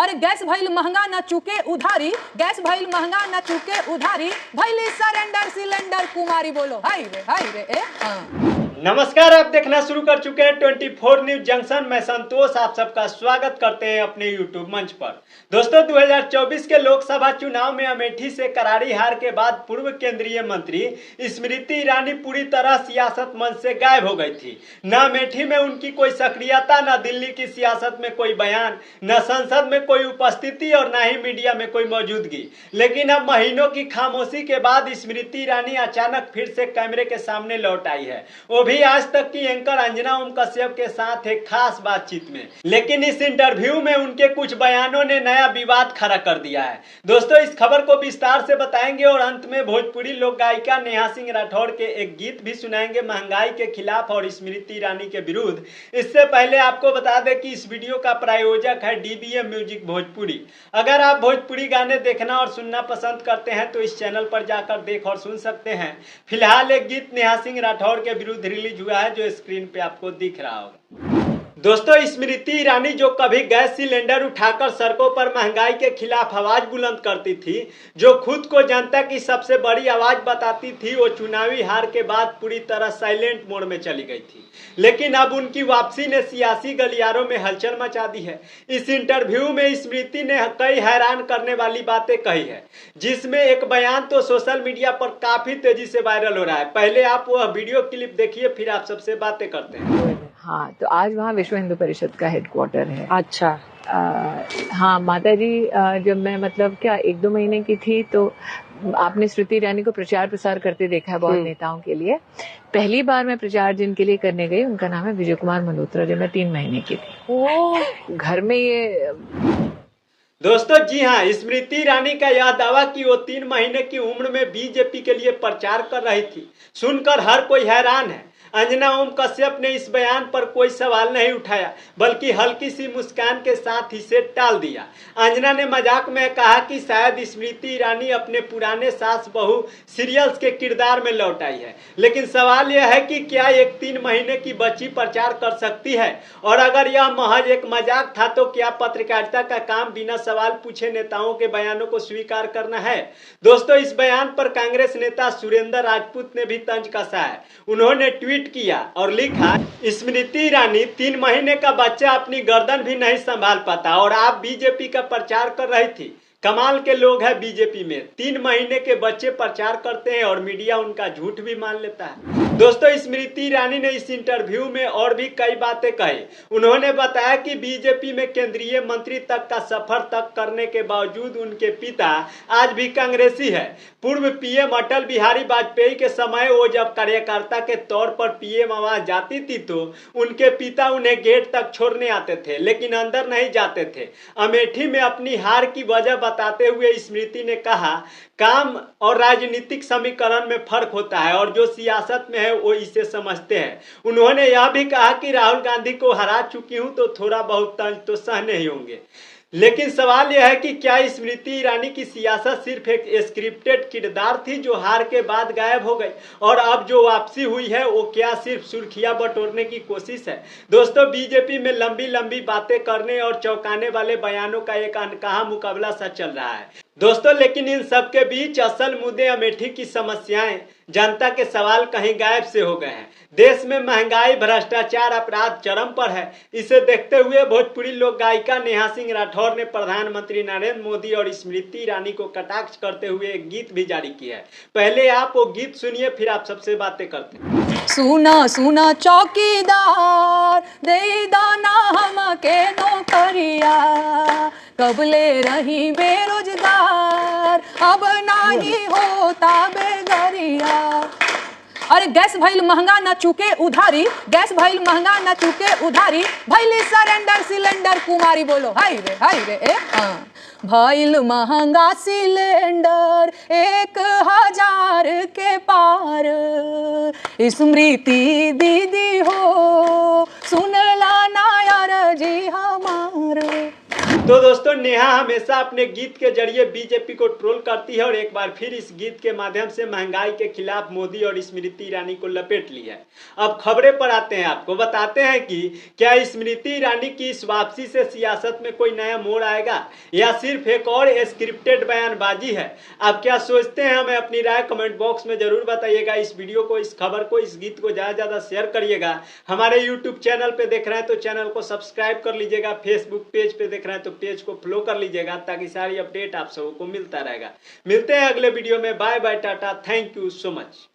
अरे गैस भइल महंगा ना चुके उधारी, गैस भइल महंगा ना चुके उधारी, भइली सरेंडर सिलेंडर कुमारी। बोलो हाय रे ए नमस्कार, आप देखना शुरू कर चुके हैं 24 न्यूज जंक्शन। मैं संतोष आप सबका स्वागत करते हैं अपने यूट्यूब मंच पर। दोस्तों, 2024 के लोकसभा चुनाव में अमेठी से करारी हार के बाद पूर्व केंद्रीय मंत्री स्मृति ईरानी पूरी तरह सियासत मंच से गायब हो गई थी। न अमेठी में उनकी कोई सक्रियता, न दिल्ली की सियासत में कोई बयान, न संसद में कोई उपस्थिति और न ही मीडिया में कोई मौजूदगी। लेकिन अब महीनों की खामोशी के बाद स्मृति ईरानी अचानक फिर से कैमरे के सामने लौट आई है, वो भी आज तक की एंकर अंजना ओम कश्यप के साथ एक खास बातचीत में। लेकिन इस इंटरव्यू में उनके कुछ बयानों ने नया विवाद खड़ा कर दिया है। दोस्तों, इस खबर को विस्तार से बताएंगे और अंत में भोजपुरी लोक गायिका नेहा सिंह राठौड़ के एक गीत भी सुनाएंगे महंगाई के खिलाफ और स्मृति ईरानी के विरुद्ध। इससे पहले आपको बता दें कि इस वीडियो का प्रायोजक है DBM म्यूजिक भोजपुरी। अगर आप भोजपुरी गाने देखना और सुनना पसंद करते हैं तो इस चैनल पर जाकर देख और सुन सकते हैं। फिलहाल एक गीत नेहा सिंह राठौड़ के विरुद्ध रिलीज हुआ है जो स्क्रीन पे आपको दिख रहा होगा। दोस्तों, स्मृति ईरानी जो कभी गैस सिलेंडर उठाकर सड़कों पर महंगाई के खिलाफ आवाज बुलंद करती थी, जो खुद को जनता की सबसे बड़ी आवाज बताती थी, वो चुनावी हार के बाद पूरी तरह साइलेंट मोड में चली गई थी। लेकिन अब उनकी वापसी ने सियासी गलियारों में हलचल मचा दी है। इस इंटरव्यू में स्मृति ने कई हैरान करने वाली बातें कही है, जिसमें एक बयान तो सोशल मीडिया पर काफी तेजी से वायरल हो रहा है। पहले आप वह वीडियो क्लिप देखिए, फिर आप सबसे बातें करते हैं। हाँ, तो आज वहाँ विश्व हिंदू परिषद का हेडक्वार्टर है। अच्छा। हाँ माता जी, जब मैं मतलब क्या 1-2 महीने की थी तो आपने स्मृति ईरानी को प्रचार प्रसार करते देखा है बहुत नेताओं के लिए। पहली बार मैं प्रचार जिनके लिए करने गई, उनका नाम है विजय कुमार मल्होत्रा, जब मैं 3 महीने की थी। घर में ये दोस्तों, जी हाँ, स्मृति ईरानी का यह दावा कि वो 3 महीने की उम्र में बीजेपी के लिए प्रचार कर रही थी, सुनकर हर कोई हैरान है। अंजना ओम कश्यप ने इस बयान पर कोई सवाल नहीं उठाया, बल्कि हल्की सी मुस्कान के साथ इसे टाल दिया। अंजना ने मजाक में कहा कि शायद स्मृति ईरानी अपने पुराने सास बहू सीरियल्स के किरदार में लौट आई है। लेकिन सवाल यह है कि क्या एक 3 महीने की बच्ची प्रचार कर सकती है? और अगर यह महज एक मजाक था तो क्या पत्रकारिता का काम बिना सवाल पूछे नेताओं के बयानों को स्वीकार करना है? दोस्तों, इस बयान पर कांग्रेस नेता सुरेंद्र राजपूत ने भी तंज कसा है। उन्होंने ट्वीट किया और लिखा, स्मृति ईरानी 3 महीने का बच्चा अपनी गर्दन भी नहीं संभाल पाता और आप बीजेपी का प्रचार कर रही थी। कमाल के लोग हैं बीजेपी में, 3 महीने के बच्चे प्रचार करते हैं और मीडिया उनका झूठ भी मान लेता है। दोस्तों, स्मृति ईरानी ने इस इंटरव्यू में और भी कई बातें कही। उन्होंने बताया कि बीजेपी में केंद्रीय मंत्री तक का सफर तक करने के बावजूद उनके पिता आज भी कांग्रेसी है। पूर्व पीएम अटल बिहारी वाजपेयी के समय वो जब कार्यकर्ता के तौर पर पीएम आवाज जाती थी तो उनके पिता उन्हें गेट तक छोड़ने आते थे, लेकिन अंदर नहीं जाते थे। अमेठी में अपनी हार की वजह बताते हुए स्मृति ने कहा, काम और राजनीतिक समीकरण में फर्क होता है और जो सियासत में है वो इसे समझते हैं। उन्होंने यह भी कहा कि राहुल गांधी को हरा चुकी हूं तो थोड़ा बहुत तंज तो सहने ही होंगे। लेकिन सवाल यह है कि क्या स्मृति ईरानी की सियासत सिर्फ एक स्क्रिप्टेड किरदार थी जो हार के बाद गायब हो गई, और अब जो वापसी हुई है वो क्या सिर्फ सुर्खियां बटोरने की कोशिश है? दोस्तों, बीजेपी में लंबी लंबी बातें करने और चौंकाने वाले बयानों का एक अनकहा मुकाबला सा चल रहा है दोस्तों। लेकिन इन सब के बीच असल मुद्दे अमेठी की समस्याएं, जनता के सवाल कहीं गायब से हो गए हैं। देश में महंगाई, भ्रष्टाचार, अपराध चरम पर है। इसे देखते हुए भोजपुरी लोक गायिका नेहा सिंह राठौड़ ने प्रधानमंत्री नरेंद्र मोदी और स्मृति ईरानी को कटाक्ष करते हुए एक गीत भी जारी किया है। पहले आप वो गीत सुनिए, फिर आप सबसे बातें करते हैं। सुना सुना चौकीदार, दे दाना हमके नौकरिया, कबले रही बेरोजगार, अब नहीं होता बेगरिया। अरे गैस भइल महंगा ना चुके उधारी, गैस भइल महंगा ना चुके उधारी, भइली सरेंडर सिलेंडर कुमारी। बोलो हाय रे ए भइल महंगा सिलेंडर 1000 के पार, स्मृति दीदी हो सुनला ना यार जी हमार। तो दोस्तों नेहा हमेशा अपने गीत के जरिए बीजेपी को ट्रोल करती है और एक बार फिर इस गीत के माध्यम से महंगाई के खिलाफ मोदी और स्मृति ईरानी को लपेट ली है। अब खबरें पर आते हैं, आपको बताते हैं कि क्या स्मृति ईरानी की इस वापसी से सियासत में कोई नया मोड़ आएगा या सिर्फ एक और स्क्रिप्टेड बयानबाजी है। आप क्या सोचते हैं, हमें अपनी राय कमेंट बॉक्स में जरूर बताइएगा। इस वीडियो को, इस खबर को, इस गीत को ज़्यादा से ज़्यादा शेयर करिएगा। हमारे यूट्यूब चैनल पर देख रहे हैं तो चैनल को सब्सक्राइब कर लीजिएगा। फेसबुक पेज पे देख रहे हैं तो पेज को फॉलो कर लीजिएगा ताकि सारी अपडेट आप सबको मिलता रहेगा। मिलते हैं अगले वीडियो में। Bye bye, tata, thank you so much.